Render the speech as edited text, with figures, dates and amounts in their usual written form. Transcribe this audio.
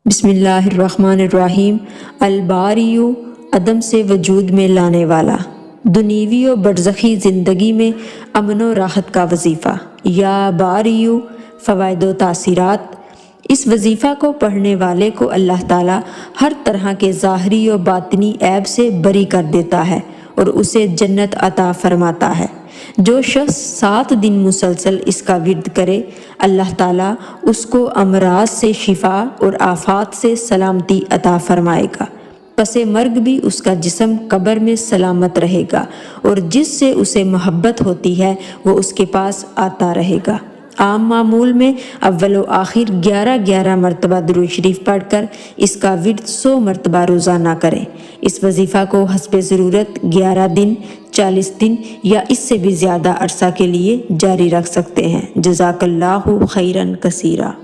बिस्मिल्लाहिर्रहमानिर्रहीम। अल-बारियु, अदम से वजूद में लाने वाला। दुनीवी व बरज़खी ज़िंदगी में अमन व राहत का वजीफ़ा। या बारियु, फ़वाइद व तासीरात। इस वजीफ़ा को पढ़ने वाले को अल्लाह ताला हर तरह के ज़ाहरी व बातिनी ऐब से बरी कर देता है और उसे जन्नत अता फरमाता है। जो शख्स 7 दिन मुसलसल इसका विर्द करे, अल्लाह ताला उसको अमराज से शिफा और आफात से सलामती अता फरमाएगा। पसे मर्ग भी उसका जिस्म कब्र में सलामत रहेगा और जिससे उसे मोहब्बत होती है वो उसके पास आता रहेगा। आम मामूल में अव्वल व आखिर 11-11 मरतबा दुरूद शरीफ पढ़कर इसका विर्द 100 मरतबा रोज़ाना करें। इस वजीफ़ा को हस्बे ज़रूरत 11 दिन, 40 दिन या इससे भी ज़्यादा अरसा के लिए जारी रख सकते हैं। जज़ाकल्लाहु खैरन कसीरा।